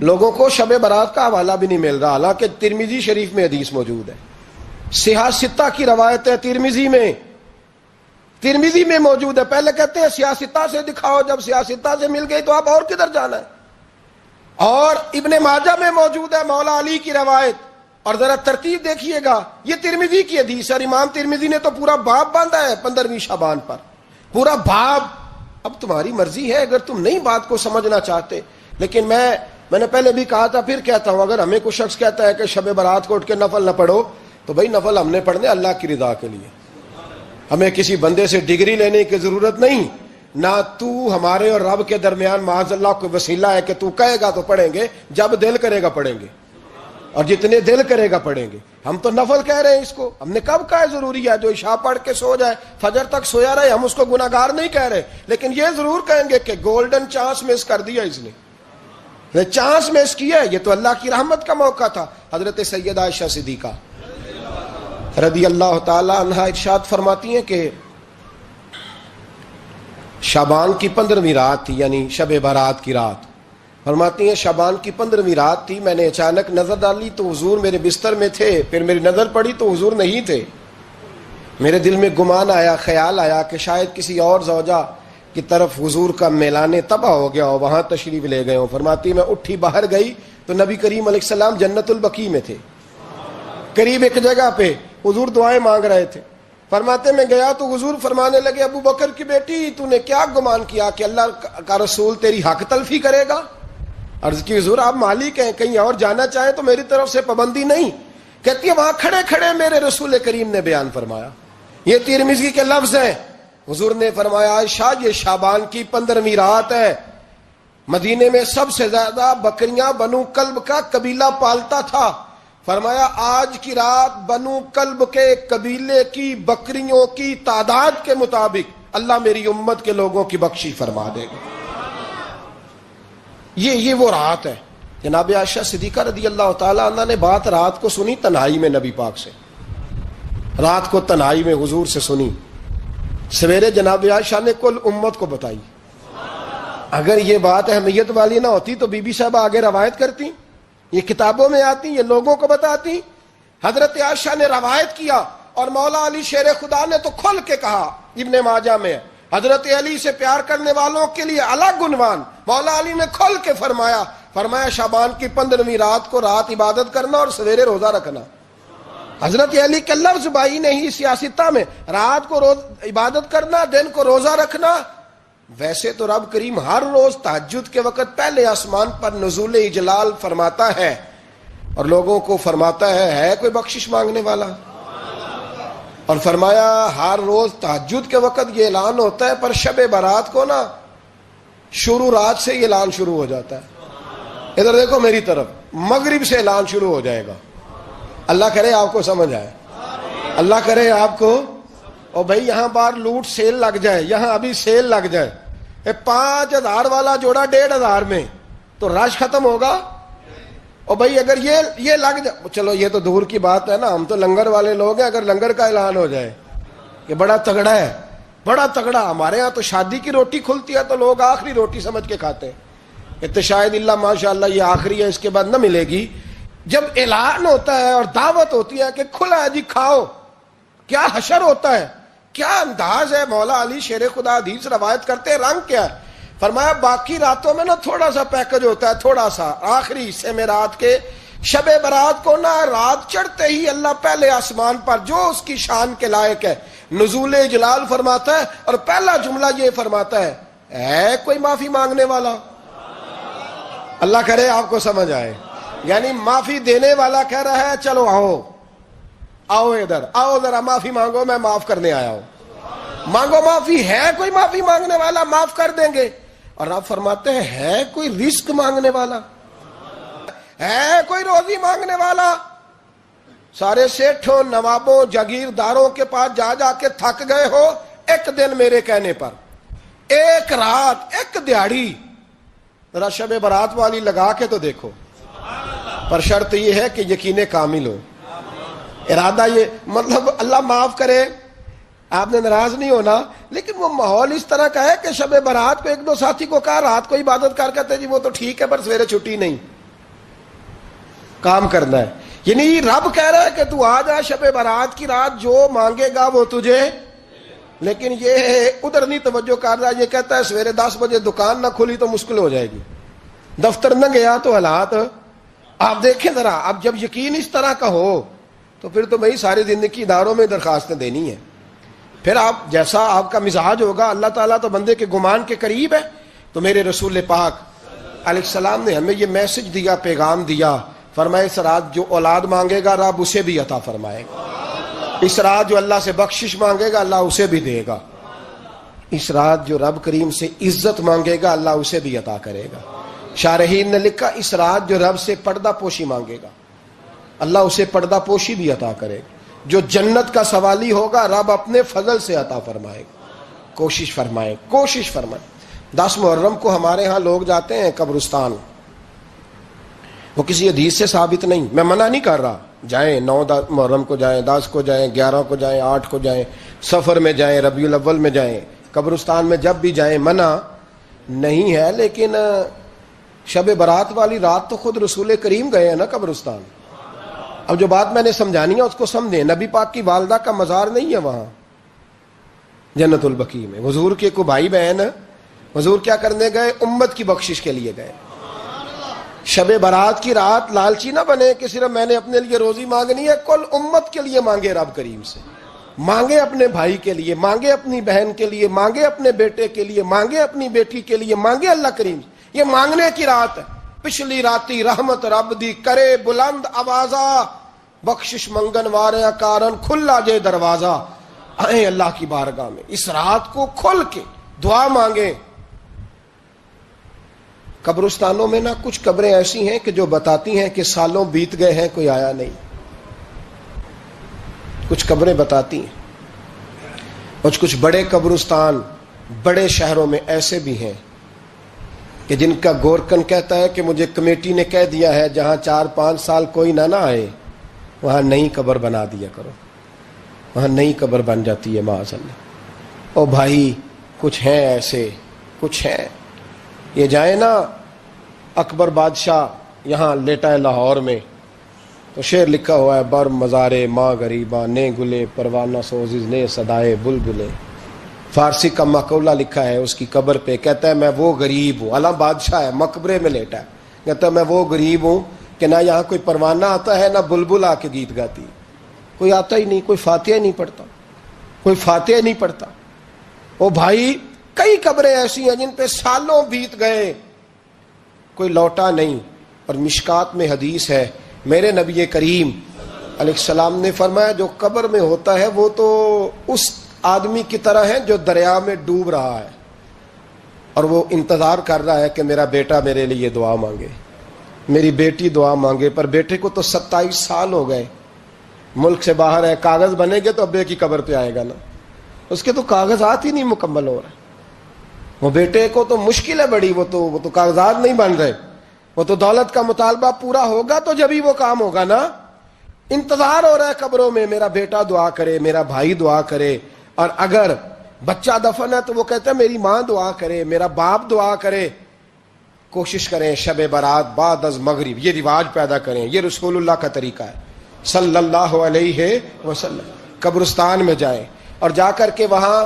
لوگوں کو شب برات کا حوالہ بھی نہیں مل رہا، حالانکہ ترمذی شریف میں حدیث موجود ہے، صحاح ستہ کی روایت ہے، ترمذی میں موجود ہے۔ پہلے کہتے ہیں صحاح ستہ سے دکھاؤ، جب صحاح ستہ سے مل گئی تو آپ اور کدھر جانا ہے؟ اور ابن ماجہ میں موجود ہے مولا علی کی روایت، اور ذرا ترتیب دیکھیے گا، یہ ترمذی کی حدیث ہے، اور امام ترمذی نے تو پورا باب باندھا ہے 15ویں شعبان پر، پورا باب۔ اب تمہاری مرضی ہے اگر تم نئی بات کو سمجھنا چاہتے، لیکن میں نے پہلے بھی کہا تھا، پھر کہتا ہوں، اگر ہمیں کوئی شخص کہتا ہے کہ شب برات کو اٹھ کے نفل نہ پڑھو، تو بھائی نفل ہم نے پڑھنے اللہ کی رضا کے لیے، ہمیں کسی بندے سے ڈگری لینے کی ضرورت نہیں، نہ تو ہمارے اور رب کے درمیان معاذ اللہ کوئی وسیلہ ہے کہ تو کہے گا تو پڑھیں گے، جب دل کرے گا پڑھیں گے، اور جتنے دل کرے گا پڑھیں گے۔ ہم تو نفل کہہ رہے ہیں اس کو، ہم نے کب کہا ہے ضروری ہے جو عشاء پڑھ کے سو جائے فجر تک سویا رہے، ہم اس کو گناہگار نہیں کہہ رہے، لیکن یہ ضرور کہیں گے کہ گولڈن چانس مس کر دیا اس نے، چانس مس کیا ہے، یہ تو اللہ کی رحمت کا موقع تھا۔ حضرت سیدہ عائشہ صدیقہ رضی اللہ تعالی عنہا ارشاد فرماتی ہیں کہ شعبان کی 15ویں رات تھی، یعنی شب برات کی رات، فرماتی ہیں شعبان کی 15ویں رات تھی، میں نے اچانک نظر ڈالی تو حضور میرے بستر میں تھے، پھر میری نظر پڑی تو حضور نہیں تھے، میرے دل میں گمان آیا، خیال آیا کہ شاید کسی اور زوجہ کی طرف حضور کا میلان تباہ ہو گیا ہو، وہاں تشریف لے گئے ہوں۔ فرماتی میں اٹھی باہر گئی تو نبی کریم علیہ السلام جنت البقیع میں تھے، قریب ایک جگہ پہ حضور دعائیں مانگ رہے تھے۔ فرماتے میں گیا تو حضور فرمانے لگے، ابو بکر کی بیٹی تو نے کیا گمان کیا کہ اللہ کا رسول تیری حق تلفی کرے گا؟ عرض کی حضور آپ مالک ہیں، کہیں اور جانا چاہیں تو میری طرف سے پابندی نہیں۔ کہتی ہے وہاں کھڑے کھڑے میرے رسول کریم نے بیان فرمایا، یہ ترمذی کے لفظ ہیں، حضور نے فرمایا عائشہ یہ شعبان کی 15ویں رات ہے، مدینے میں سب سے زیادہ بکریاں بنو کلب کا قبیلہ پالتا تھا، فرمایا آج کی رات بنو کلب کے قبیلے کی بکریوں کی تعداد کے مطابق اللہ میری امت کے لوگوں کی بخشی فرما دے گا۔ یہ وہ رات ہے۔ جناب عائشہ صدیقہ رضی اللہ تعالی عنہ نے بات رات کو سنی تنہائی میں، نبی پاک سے رات کو تنہائی میں حضور سے سنی، سویرے جناب عائشہ نے کل امت کو بتائی۔ اگر یہ بات اہمیت والی نہ ہوتی تو بی بی صاحبہ آگے روایت کرتی، یہ کتابوں میں آتی، یہ لوگوں کو بتاتی۔ حضرت عائشہ نے روایت کیا اور مولا علی شیر خدا نے تو کھل کے کہا، ابن ماجہ میں حضرت علی سے پیار کرنے والوں کے لیے الگ عنوان، مولا علی نے کھل کے فرمایا شعبان کی 15ویں رات کو رات عبادت کرنا اور سویرے روزہ رکھنا۔ حضرت علی کے لفظ بائی نہیں سیاستہ میں، رات کو روز عبادت کرنا، دن کو روزہ رکھنا۔ ویسے تو رب کریم ہر روز تہجد کے وقت پہلے آسمان پر نزول اجلال فرماتا ہے اور لوگوں کو فرماتا ہے کوئی بخشش مانگنے والا؟ اور فرمایا ہر روز تہجد کے وقت یہ اعلان ہوتا ہے، پر شب برات کو نا شروع رات سے یہ اعلان شروع ہو جاتا ہے۔ ادھر دیکھو میری طرف، مغرب سے اعلان شروع ہو جائے گا۔ اللہ کرے آپ کو سمجھ آئے، اللہ کرے آپ کو، اور بھائی یہاں بار لوٹ سیل لگ جائے، یہاں ابھی سیل لگ جائے، 5000 والا جوڑا 1500 میں، تو رش ختم ہوگا۔ اور بھائی اگر یہ لگ جائے، چلو یہ تو دور کی بات ہے نا، ہم تو لنگر والے لوگ ہیں، اگر لنگر کا اعلان ہو جائے کہ بڑا تگڑا ہے، بڑا تگڑا، ہمارے ہاں تو شادی کی روٹی کھلتی ہے تو لوگ آخری روٹی سمجھ کے کھاتے ہیں، کہ شاید اللہ ماشاءاللہ یہ آخری ہے، اس کے بعد نہ ملے گی۔ جب اعلان ہوتا ہے اور دعوت ہوتی ہے کہ کھلا ہے جی کھاؤ، کیا حشر ہوتا ہے، کیا انداز ہے۔ مولا علی شیر خدا حدیث روایت کرتے ہیں، رنگ کیا ہے؟ فرمایا باقی راتوں میں نا تھوڑا سا پیکج ہوتا ہے، تھوڑا سا، آخری حصے میں رات کے شب برات کو نا رات چڑھتے ہی اللہ پہلے آسمان پر جو اس کی شان کے لائق ہے نزول جلال فرماتا ہے، اور پہلا جملہ یہ فرماتا ہے کوئی معافی مانگنے والا؟ اللہ کرے آپ کو سمجھ آئے، یعنی معافی دینے والا کہہ رہا ہے چلو آؤ ادھر آؤ، ذرا معافی مانگو، میں معاف کرنے آیا ہوں، مانگو معافی۔ ہے کوئی معافی مانگنے والا؟ معاف کر دیں گے۔ اور آپ فرماتے ہیں ہے کوئی رزق مانگنے والا؟ ہے کوئی روزی مانگنے والا؟ سارے سیٹھوں نوابوں جاگیرداروں کے پاس جا کے تھک گئے ہو، ایک دن میرے کہنے پر، ایک رات، ایک دیہڑی ذرا شب برات والی لگا کے تو دیکھو، پر شرط یہ ہے کہ یقین کامل ہو، ارادہ یہ، مطلب اللہ معاف کرے، آپ نے ناراض نہیں ہونا، لیکن وہ ماحول اس طرح کا ہے کہ شب برات کو ایک دو ساتھی کو کہا رات کو عبادت کر کہتے جی وہ تو ٹھیک ہے پر سویرے چھٹی نہیں، کام کرنا ہے. یعنی رب کہہ رہا ہے کہ تو آ جا شب برات کی رات، جو مانگے گا وہ تجھے. لیکن یہ ادھر نہیں توجہ کر رہا. یہ کہتا ہے سویرے 10 بجے دکان نہ کھلی تو مشکل ہو جائے گی، دفتر نہ گیا تو حالات. آپ دیکھیں ذرا، اب جب یقین اس طرح کا ہو تو پھر تو میں ساری زندگی اداروں میں درخواستیں دینی ہے. پھر آپ جیسا آپ کا مزاج ہوگا، اللہ تعالیٰ تو بندے کے گمان کے قریب ہے. تو میرے رسول پاک علیہ السلام نے ہمیں یہ میسج دیا، پیغام دیا، فرمایا اس رات جو اولاد مانگے گا رب اسے بھی عطا فرمائے گا. اس رات جو اللہ سے بخشش مانگے گا اللہ اسے بھی دے گا. اس رات جو رب کریم سے عزت مانگے گا اللہ اسے بھی عطا کرے گا. شارحین نے لکھا اس رات جو رب سے پردہ پوشی مانگے گا اللہ اسے پردہ پوشی بھی عطا کرے گا. جو جنت کا سوالی ہوگا رب اپنے فضل سے عطا فرمائے گا. کوشش فرمائے، کوشش فرمائے. 10 محرم کو ہمارے ہاں لوگ جاتے ہیں قبرستان. وہ کسی حدیث سے ثابت نہیں، میں منع نہیں کر رہا. جائیں، 9 محرم کو جائیں، 10 کو جائیں، 11 کو جائیں، 8 کو جائیں، سفر میں جائیں، ربیع الاول میں جائیں، قبرستان میں جب بھی جائیں منع نہیں ہے. لیکن شب برات والی رات تو خود رسول کریم گئے ہیں نا قبرستان. اب جو بات میں نے سمجھانی ہے اس کو سمجھیں. نبی پاک کی والدہ کا مزار نہیں ہے وہاں جنت البقیع میں. حضور کے کو بھائی بہن، حضور کیا کرنے گئے؟ امت کی بخشش کے لیے گئے. شب برات کی رات لالچی نہ بنے کہ صرف میں نے اپنے لیے روزی مانگنی ہے. کل امت کے لیے مانگے رب کریم سے. مانگے اپنے بھائی کے لیے، مانگے اپنی بہن کے لیے، مانگے اپنے بیٹے کے لیے، مانگے اپنی بیٹی کے لیے، مانگے اللہ کریم سے. یہ مانگنے کی رات ہے. پچھلی راتی رحمت رب دی کرے بلند آوازہ، بخشش منگن وارے کارن کھلا جے دروازہ. آئیں اللہ کی بارگاہ میں اس رات کو کھل کے دعا مانگیں. قبرستانوں میں نا کچھ قبریں ایسی ہیں کہ جو بتاتی ہیں کہ سالوں بیت گئے ہیں کوئی آیا نہیں. کچھ قبریں بتاتی ہیں. اور کچھ بڑے قبرستان بڑے شہروں میں ایسے بھی ہیں کہ جن کا گورکن کہتا ہے کہ مجھے کمیٹی نے کہہ دیا ہے جہاں 4-5 سال کوئی نہ آئے وہاں نئی قبر بنا دیا کرو. وہاں نئی قبر بن جاتی ہے معاذ اللہ. او بھائی کچھ ہیں ایسے، کچھ ہیں. یہ جائیں نا اکبر بادشاہ یہاں لیٹا ہے لاہور میں تو شعر لکھا ہوا ہے، بر مزارے ماں غریباں نے گلے پروانہ سوزز نے صدائے بلبلے. فارسی کا مقولہ لکھا ہے اس کی قبر پہ، کہتا ہے میں وہ غریب ہوں. عالم بادشاہ ہے مقبرے میں لیٹا ہے، کہتا ہے میں وہ غریب ہوں کہ نہ یہاں کوئی پروانہ آتا ہے نہ بلبل آ کے گیت گاتی. کوئی آتا ہی نہیں، کوئی فاتحہ نہیں پڑھتا، کوئی فاتحہ نہیں پڑھتا. او بھائی کئی قبریں ایسی ہیں جن پہ سالوں بیت گئے کوئی لوٹا نہیں. اور مشکات میں حدیث ہے، میرے نبی کریم علیہ السلام نے فرمایا جو قبر میں ہوتا ہے وہ تو اس آدمی کی طرح ہے جو دریا میں ڈوب رہا ہے اور وہ انتظار کر رہا ہے کہ میرا بیٹا میرے لیے دعا مانگے، میری بیٹی دعا مانگے. پر بیٹے کو تو 27 سال ہو گئے، ملک سے باہر ہے. کاغذ بنے گے تو ابے کی قبر پہ آئے گا نا. اس کے تو کاغذات ہی نہیں مکمل ہو رہے. وہ بیٹے کو تو مشکل ہے بڑی، وہ تو کاغذات نہیں بن رہے. وہ تو دولت کا مطالبہ پورا ہوگا تو جبھی وہ کام ہوگا نا. انتظار ہو رہا ہے قبروں میں میرا بیٹا دعا کرے، میرا بھائی دعا کرے. اور اگر بچہ دفن ہے تو وہ کہتا ہے میری ماں دعا کرے، میرا باپ دعا کرے. کوشش کریں شب برات بعد از مغرب یہ رواج پیدا کریں. یہ رسول اللہ کا طریقہ ہے صلی اللہ علیہ وسلم. قبرستان میں جائیں اور جا کر کے وہاں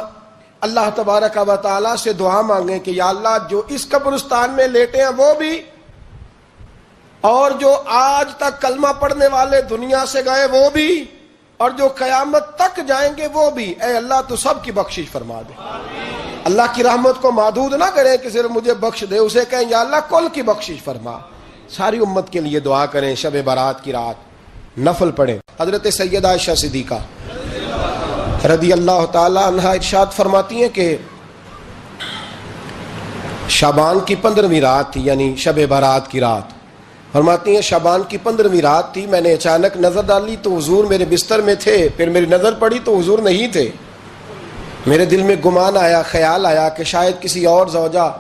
اللہ تبارک و تعالیٰ سے دعا مانگیں کہ یا اللہ جو اس قبرستان میں لیٹے ہیں وہ بھی، اور جو آج تک کلمہ پڑھنے والے دنیا سے گئے وہ بھی، اور جو قیامت تک جائیں گے وہ بھی. اے اللہ تو سب کی بخشش فرما دے. اللہ کی رحمت کو محدود نہ کریں کہ صرف مجھے بخش دے، اسے کہیں یا اللہ کل کی بخشش فرما. ساری امت کے لیے دعا کریں. شب برات کی رات نفل پڑھیں. حضرت سیدہ عائشہ صدیقہ رضی اللہ تعالی عنہا ارشاد فرماتی ہیں کہ شعبان کی 15ویں رات تھی، یعنی شب برات کی رات. فرماتی ہیں شعبان کی 15ویں رات تھی، میں نے اچانک نظر ڈالی تو حضور میرے بستر میں تھے. پھر میری نظر پڑی تو حضور نہیں تھے. میرے دل میں گمان آیا، خیال آیا کہ شاید کسی اور زوجہ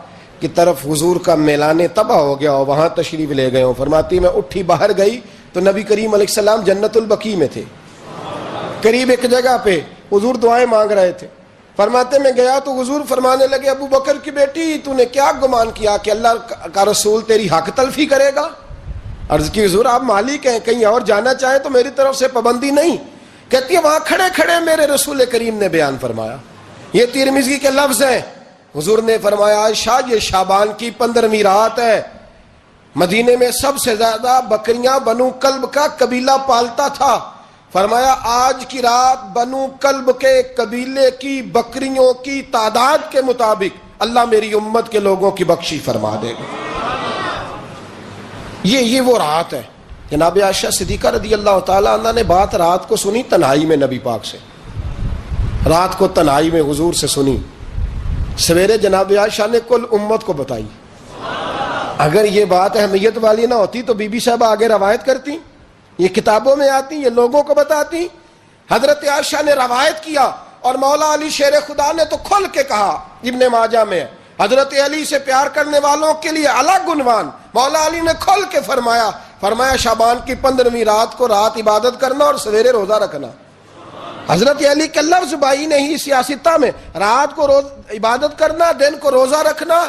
کی طرف حضور کا میلانے تباہ ہو گیا ہو، وہاں تشریف لے گئے ہوں. فرماتی میں اٹھی باہر گئی تو نبی کریم علیہ السلام جنت البقیع میں تھے، قریب ایک جگہ پہ حضور دعائیں مانگ رہے تھے. فرماتے میں گیا تو حضور فرمانے لگے ابو بکر کی بیٹی تو نے کیا گمان کیا کہ اللہ کا رسول تیری حق تلفی کرے گا؟ عرض کی حضور آپ مالک ہیں، کہیں اور جانا چاہیں تو میری طرف سے پابندی نہیں. کہتی ہے وہاں کھڑے کھڑے میرے رسول کریم نے بیان فرمایا. یہ ترمذی کے لفظ ہیں. حضور نے فرمایا عائشہ یہ شعبان کی 15ویں رات ہے. مدینے میں سب سے زیادہ بکریاں بنو کلب کا قبیلہ پالتا تھا. فرمایا آج کی رات بنو کلب کے قبیلے کی بکریوں کی تعداد کے مطابق اللہ میری امت کے لوگوں کی بخشی فرما دے گا. یہ وہ رات ہے. جناب عائشہ صدیقہ رضی اللہ تعالیٰ عنہ نے بات رات کو سنی تنہائی میں نبی پاک سے. رات کو تنہائی میں حضور سے سنی. سویرے جناب عائشہ نے کل امت کو بتائی. اگر یہ بات اہمیت والی نہ ہوتی تو بی بی صاحبہ آگے روایت کرتی، یہ کتابوں میں آتی، یہ لوگوں کو بتاتی. حضرت عائشہ نے روایت کیا اور مولا علی شیر خدا نے تو کھل کے کہا. ابن ماجہ میں حضرت علی سے پیار کرنے والوں کے لیے الگ عنوان. مولا علی نے کھل کے فرمایا شعبان کی 15ویں رات کو رات عبادت کرنا اور سویرے روزہ رکھنا. حضرت علی کے لفظ بائی نہیں سیاستہ میں. رات کو عبادت کرنا، دن کو روزہ رکھنا.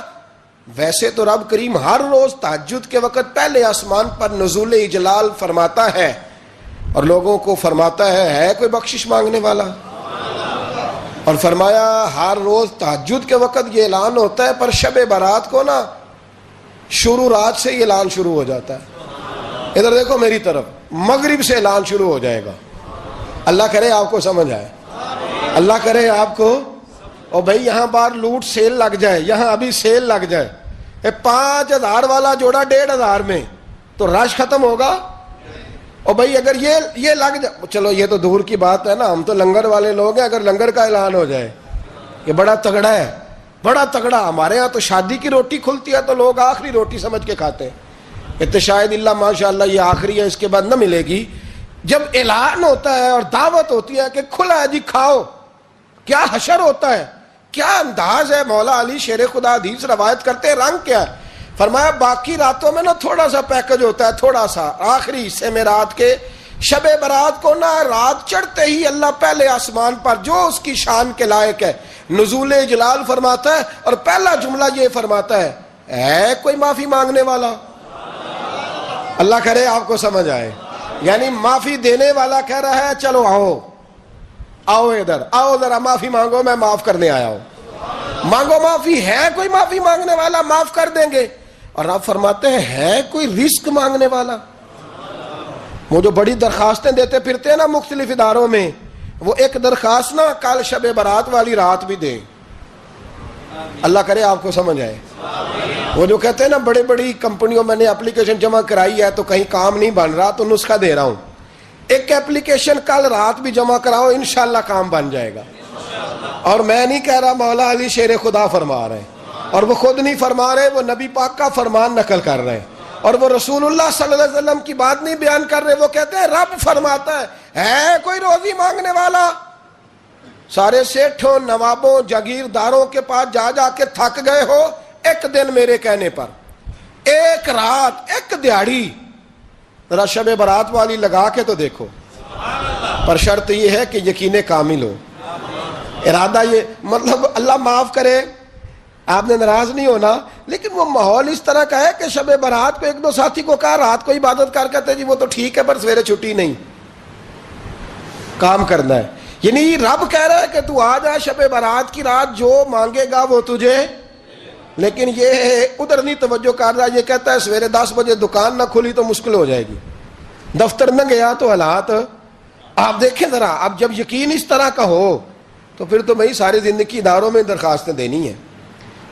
ویسے تو رب کریم ہر روز تہجد کے وقت پہلے آسمان پر نزول اجلال فرماتا ہے اور لوگوں کو فرماتا ہے کوئی بخشش مانگنے والا. اور فرمایا ہر روز تہجد کے وقت یہ اعلان ہوتا ہے، پر شب برات کو نا شروع رات سے یہ اعلان شروع ہو جاتا ہے. ادھر دیکھو میری طرف، مغرب سے اعلان شروع ہو جائے گا. اللہ کرے آپ کو سمجھ آئے، اللہ کرے آپ کو. اور بھائی یہاں بار لوٹ سیل لگ جائے، یہاں ابھی سیل لگ جائے 5000 والا جوڑا 1500 میں تو رش ختم ہوگا. اور بھائی اگر یہ لگ جائے، چلو یہ تو دور کی بات ہے نا، ہم تو لنگر والے لوگ ہیں. اگر لنگر کا اعلان ہو جائے یہ بڑا تگڑا ہے، بڑا تگڑا. ہمارے ہاں تو شادی کی روٹی کھلتی ہے تو لوگ آخری روٹی سمجھ کے کھاتے ہیں. شاید اللہ ماشاءاللہ یہ آخری ہے، اس کے بعد نہ ملے گی. جب اعلان ہوتا ہے اور دعوت ہوتی ہے کہ کھلا ہے جی کھاؤ، کیا حشر ہوتا ہے، کیا انداز ہے. مولا علی شیر خدا حدیث روایت کرتے ہیں، رنگ کیا ہے. فرمایا باقی راتوں میں نا تھوڑا سا پیکج ہوتا ہے، تھوڑا سا. آخری حصے میں رات کے شب برات کو نا رات چڑھتے ہی اللہ پہلے آسمان پر جو اس کی شان کے لائق ہے نزول جلال فرماتا ہے اور پہلا جملہ یہ فرماتا ہے کوئی معافی مانگنے والا. اللہ کرے آپ کو سمجھ آئے. یعنی معافی دینے والا کہہ رہا ہے چلو آؤ ادھر آؤ ذرا معافی مانگو، میں معاف کرنے آیا ہوں. مانگو معافی. ہے کوئی معافی مانگنے والا؟ معاف کر دیں گے. اور آپ فرماتے ہیں ہے کوئی رزق مانگنے والا؟ وہ جو بڑی درخواستیں دیتے پھرتے ہیں نا مختلف اداروں میں، وہ ایک درخواست نا کل شب برات والی رات بھی دیں. اللہ کرے آپ کو سمجھ آئے. وہ جو کہتے ہیں نا بڑی بڑی کمپنیوں میں نے اپلیکیشن جمع کرائی ہے تو کہیں کام نہیں بن رہا تو نسخہ دے رہا ہوں، ایک ایپلیکیشن کل رات بھی جمع کراؤ انشاءاللہ کام بن جائے گا. اور میں نہیں کہہ رہا، مولا علی شیر خدا فرما رہے ہیں، اور وہ خود نہیں فرما رہے، وہ نبی پاک کا فرمان نقل کر رہے ہیں، اور وہ رسول اللہ صلی اللہ علیہ وسلم کی بات نہیں بیان کر رہے. وہ کہتے ہیں رب فرماتا ہے کوئی روزی مانگنے والا؟ سارے سیٹھوں نوابوں جاگیرداروں کے پاس جا جا کے تھک گئے ہو، ایک دن میرے کہنے پر، ایک رات، ایک دیہڑی ذرا شب برات والی لگا کے تو دیکھو. پر شرط یہ ہے کہ یقین کامل ہو. ارادہ یہ مطلب اللہ معاف کرے، آپ نے ناراض نہیں ہونا، لیکن وہ ماحول اس طرح کا ہے کہ شب برات کو ایک دو ساتھی کو کہا رات کو عبادت کر کہتے جی وہ تو ٹھیک ہے پر سویرے چھٹی نہیں، کام کرنا ہے. یعنی رب کہہ رہا ہے کہ تو آ جا شب برات کی رات، جو مانگے گا وہ تجھے. لیکن یہ ادھر نہیں توجہ کر رہا. یہ کہتا ہے سویرے 10 بجے دکان نہ کھلی تو مشکل ہو جائے گی، دفتر نہ گیا تو حالات آپ دیکھیں ذرا. اب جب یقین اس طرح کا ہو تو پھر تو میں ساری زندگی اداروں میں درخواستیں دینی ہیں.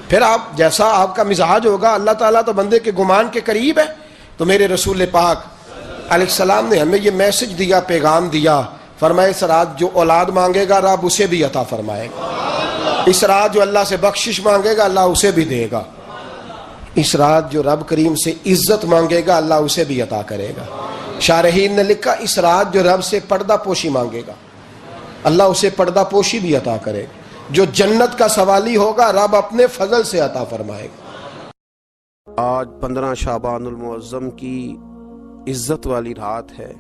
پھر آپ جیسا آپ کا مزاج ہوگا، اللہ تعالیٰ تو بندے کے گمان کے قریب ہے. تو میرے رسول پاک علیہ السلام نے ہمیں یہ میسج دیا، پیغام دیا. فرمایا اس رات جو اولاد مانگے گا رب اسے بھی عطا فرمائے گا. اس رات جو اللہ سے بخشش مانگے گا اللہ اسے بھی دے گا. اس رات جو رب کریم سے عزت مانگے گا اللہ اسے بھی عطا کرے گا. شارحین نے لکھا اس رات جو رب سے پردہ پوشی مانگے گا اللہ اسے پردہ پوشی بھی عطا کرے گا. جو جنت کا سوالی ہوگا رب اپنے فضل سے عطا فرمائے گا. آج 15 شعبان المعظم کی عزت والی رات ہے،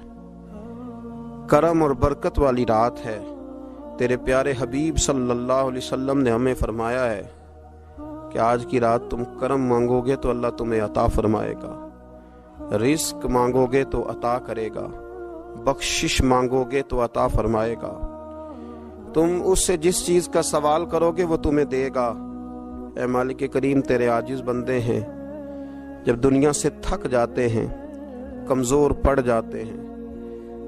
کرم اور برکت والی رات ہے. تیرے پیارے حبیب صلی اللہ علیہ وسلم نے ہمیں فرمایا ہے کہ آج کی رات تم کرم مانگو گے تو اللہ تمہیں عطا فرمائے گا، رزق مانگو گے تو عطا کرے گا، بخشش مانگو گے تو عطا فرمائے گا، تم اس سے جس چیز کا سوال کرو گے وہ تمہیں دے گا۔ اے مالک کریم تیرے عاجز بندے ہیں، جب دنیا سے تھک جاتے ہیں، کمزور پڑ جاتے ہیں،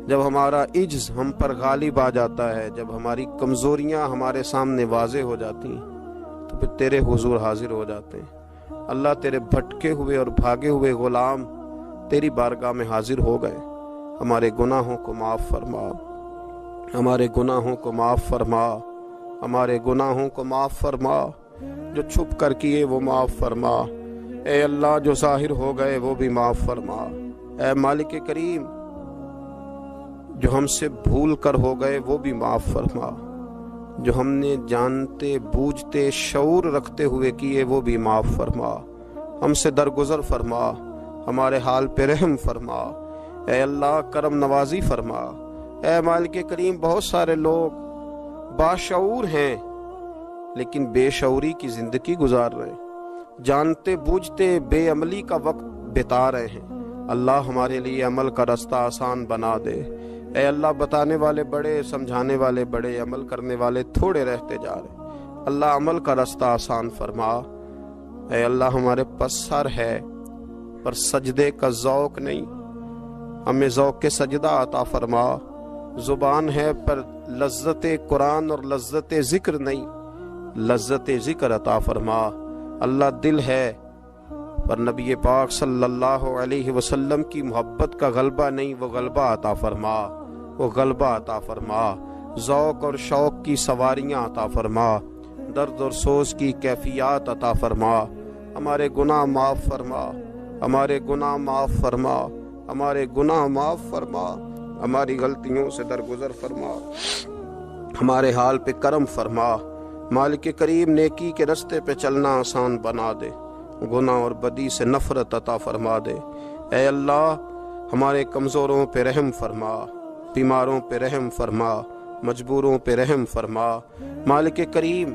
جب ہمارا عجز ہم پر غالب آ جاتا ہے، جب ہماری کمزوریاں ہمارے سامنے واضح ہو جاتی ہیں، تو پھر تیرے حضور حاضر ہو جاتے ہیں۔ اللہ تیرے بھٹکے ہوئے اور بھاگے ہوئے غلام تیری بارگاہ میں حاضر ہو گئے۔ ہمارے گناہوں کو معاف فرما، ہمارے گناہوں کو معاف فرما، ہمارے گناہوں کو معاف فرما، جو چھپ کر کیے وہ معاف فرما، اے اللہ جو ظاہر ہو گئے وہ بھی معاف فرما۔ اے مالک کریم جو ہم سے بھول کر ہو گئے وہ بھی معاف فرما، جو ہم نے جانتے بوجھتے شعور رکھتے ہوئے کیے وہ بھی معاف فرما، ہم سے درگزر فرما، ہمارے حال پہ رحم فرما، اے اللہ کرم نوازی فرما۔ اے مالک کریم بہت سارے لوگ باشعور ہیں لیکن بے شعوری کی زندگی گزار رہے ہیں، جانتے بوجھتے بے عملی کا وقت بتا رہے ہیں۔ اللہ ہمارے لیے عمل کا رستہ آسان بنا دے۔ اے اللہ بتانے والے بڑے، سمجھانے والے بڑے، عمل کرنے والے تھوڑے رہتے جا رہے۔ اللہ عمل کا رستہ آسان فرما۔ اے اللہ ہمارے پاس سر ہے پر سجدے کا ذوق نہیں، ہمیں ذوق کے سجدہ عطا فرما۔ زبان ہے پر لذت قرآن اور لذت ذکر نہیں، لذت ذکر عطا فرما۔ اللہ دل ہے پر نبی پاک صلی اللہ علیہ وسلم کی محبت کا غلبہ نہیں، وہ غلبہ عطا فرما، وہ غلبہ عطا فرما۔ ذوق اور شوق کی سواریاں عطا فرما، درد اور سوز کی کیفیات عطا فرما۔ ہمارے گناہ معاف فرما، ہمارے گناہ معاف فرما، ہمارے گناہ معاف فرما، ہماری غلطیوں سے درگزر فرما، ہمارے حال پہ کرم فرما۔ مالک کریم نیکی کے رستے پہ چلنا آسان بنا دے، گناہ اور بدی سے نفرت عطا فرما دے۔ اے اللہ ہمارے کمزوروں پہ رحم فرما، بیماروں پہ رحم فرما، مجبوروں پہ رحم فرما۔ مالک کریم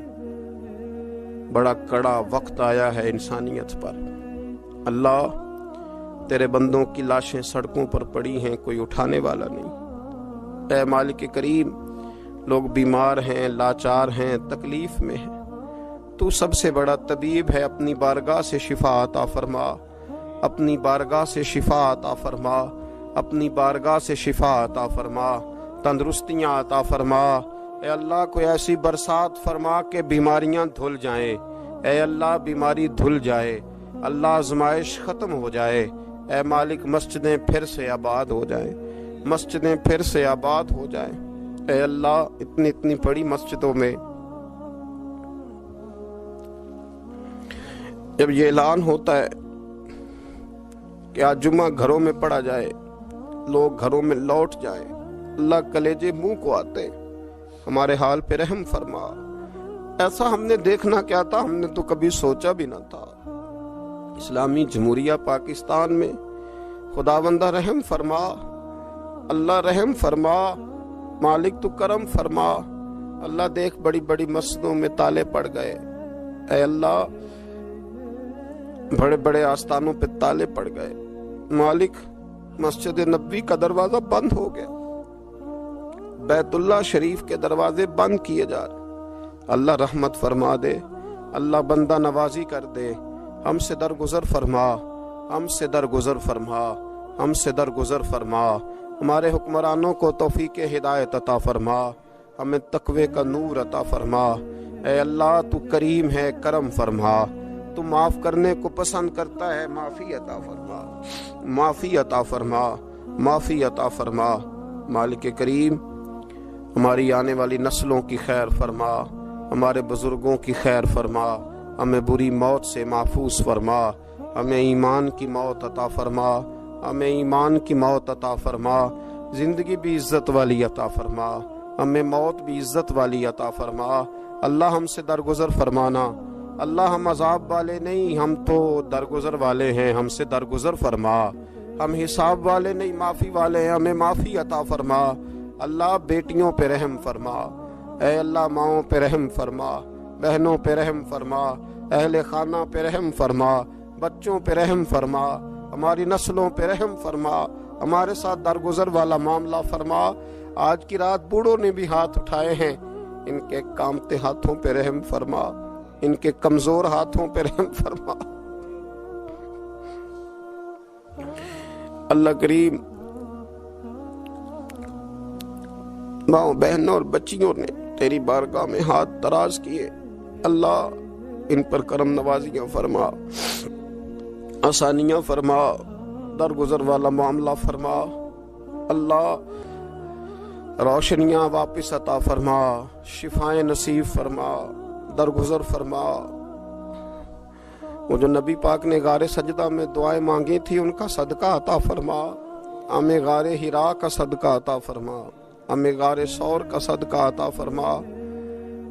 بڑا کڑا وقت آیا ہے انسانیت پر، اللہ تیرے بندوں کی لاشیں سڑکوں پر پڑی ہیں، کوئی اٹھانے والا نہیں۔ اے مالک کریم لوگ بیمار ہیں، لاچار ہیں، تکلیف میں ہیں، تو سب سے بڑا طبیب ہے، اپنی بارگاہ سے شفا عطا فرما، اپنی بارگاہ سے شفا عطا فرما، اپنی بارگاہ سے شفا عطا فرما، تندرستیاں عطا فرما۔ اے اللہ کوئی ایسی برسات فرما کہ بیماریاں دھل جائیں، اے اللہ بیماری دھل جائے، اللہ آزمائش ختم ہو جائے۔ اے مالک مسجدیں پھر سے آباد ہو جائیں، مسجدیں پھر سے آباد ہو جائیں۔ اے اللہ اتنی بڑی مسجدوں میں جب یہ اعلان ہوتا ہے کہ آج جمعہ گھروں میں پڑھا جائے، لوگ گھروں میں لوٹ جائیں، اللہ کلیجے منہ کو آتے، ہمارے حال پہ رحم فرما۔ ایسا ہم نے دیکھنا کیا تھا، ہم نے تو کبھی سوچا بھی نہ تھا۔ اسلامی جمہوریہ پاکستان میں خداوندہ رحم فرما، اللہ رحم فرما، مالک تو کرم فرما۔ اللہ دیکھ بڑی بڑی مسجدوں میں تالے پڑ گئے، اے اللہ بڑے بڑے آستانوں پہ تالے پڑ گئے، مالک مسجد نبوی کا دروازہ بند ہو گیا، بیت اللہ شریف کے دروازے بند کیے جا رہے۔ اللہ رحمت فرما دے، اللہ بندہ نوازی کر دے، ہم سے درگزر فرما، ہم سے درگزر فرما، ہم سے درگزر فرما۔ ہمارے حکمرانوں کو توفیق ہدایت عطا فرما، ہمیں تقوی کا نور عطا فرما۔ اے اللہ تو کریم ہے، کرم فرما، تو معاف کرنے کو پسند کرتا ہے، معافی عطا فرما، معافی عطا فرما، معافی عطا فرما۔ مالک کریم ہماری آنے والی نسلوں کی خیر فرما، ہمارے بزرگوں کی خیر فرما، ہمیں بری موت سے محفوظ فرما، ہمیں ایمان کی موت عطا فرما، ہمیں ایمان کی موت عطا فرما، زندگی بھی عزت والی عطا فرما، ہمیں موت بھی عزت والی عطا فرما۔ اللہ ہم سے درگزر فرمانا، اللہ ہم عذاب والے نہیں، ہم تو درگزر والے ہیں، ہم سے درگزر فرما۔ ہم حساب والے نہیں، معافی والے ہیں، ہمیں معافی عطا فرما۔ اللہ بیٹیوں پہ رحم فرما، اے اللہ ماؤں پہ رحم فرما، بہنوں پہ رحم فرما، اہل خانہ پہ رحم فرما، بچوں پہ رحم فرما۔ ہماری نسلوں پہ رحم فرما، ہمارے ساتھ درگزر والا معاملہ فرما۔ آج کی رات بوڑھوں نے بھی ہاتھ اٹھائے ہیں، ان کے کامتے ہاتھوں پہ رحم فرما، ان کے کمزور ہاتھوں پہ رحم فرما۔ اللہ کریم، ماؤں بہنوں اور بچیوں نے تیری بارگاہ میں ہاتھ دراز کیے، اللہ ان پر کرم نوازیاں فرما، آسانیاں فرما، درگزر والا معاملہ فرما، اللہ روشنیاں واپس عطا فرما، شفائیں نصیب فرما، درگزر فرما۔ وہ جو نبی پاک نے غار سجدہ میں دعائیں مانگی تھی ان کا صدقہ عطا فرما، ہمیں غار حرا کا صدقہ عطا فرما، ہمیں غار ثور کا صدقہ عطا فرما،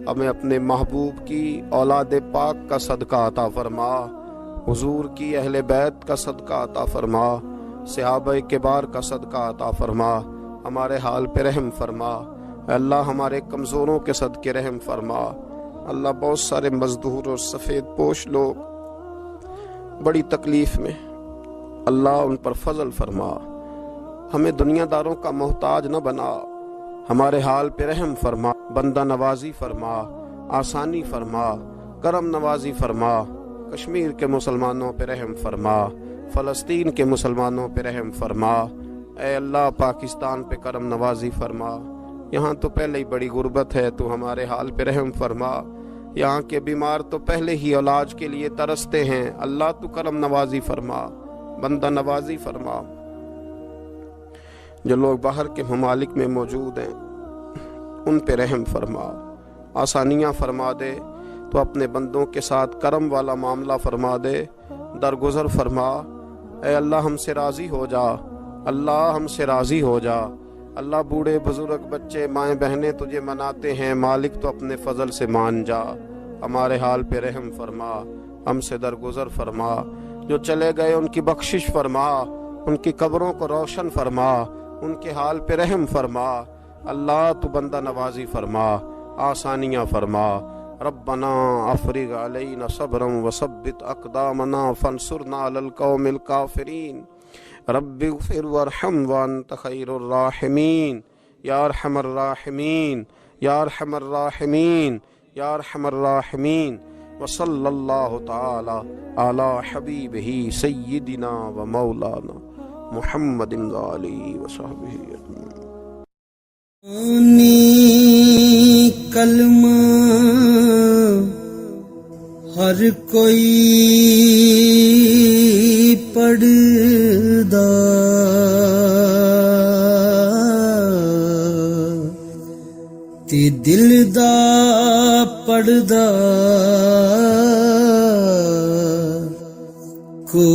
ہمیں اپنے محبوب کی اولاد پاک کا صدقہ عطا فرما، حضور کی اہل بیت کا صدقہ عطا فرما، صحابہ کبار کا صدقہ عطا فرما، ہمارے حال پہ رحم فرما۔ اے اللہ ہمارے کمزوروں کے صدقے رحم فرما۔ اللہ بہت سارے مزدور اور سفید پوش لوگ بڑی تکلیف میں، اللہ ان پر فضل فرما، ہمیں دنیا داروں کا محتاج نہ بنا، ہمارے حال پہ رحم فرما، بندہ نوازی فرما، آسانی فرما، کرم نوازی فرما، کشمیر کے مسلمانوں پہ رحم فرما، فلسطین کے مسلمانوں پہ رحم فرما۔ اے اللہ پاکستان پہ کرم نوازی فرما، یہاں تو پہلے ہی بڑی غربت ہے، تو ہمارے حال پہ رحم فرما، یہاں کے بیمار تو پہلے ہی علاج کے لیے ترستے ہیں، اللہ تو کرم نوازی فرما، بندہ نوازی فرما۔ جو لوگ باہر کے ممالک میں موجود ہیں ان پہ رحم فرما، آسانیاں فرما دے، تو اپنے بندوں کے ساتھ کرم والا معاملہ فرما دے، درگزر فرما۔ اے اللہ ہم سے راضی ہو جا، اللہ ہم سے راضی ہو جا۔ اللہ بوڑھے بزرگ بچے مائیں بہنیں تجھے مناتے ہیں، مالک تو اپنے فضل سے مان جا، ہمارے حال پہ رحم فرما، ہم سے درگزر فرما۔ جو چلے گئے ان کی بخشش فرما، ان کی قبروں کو روشن فرما، ان کے حال پہ رحم فرما۔ اللہ تو بندہ نوازی فرما، آسانیاں فرما۔ ربنا افرغ علینا صبرا وثبت اقدامنا فانصرنا علی القوم الکافرین۔ رب اغفر وارحم وانت خیر الراحمین، یا ارحم الراحمین، یا ارحم الراحمین، یا ارحم الراحمین۔ وصلی اللہ تعالی علی حبیبہ سیدنا و مولانا محمد وآلہ وصحبہ اجمعین۔ کلمہ ہر کوئی پڑھدا، تے دل دا پڑھدا کو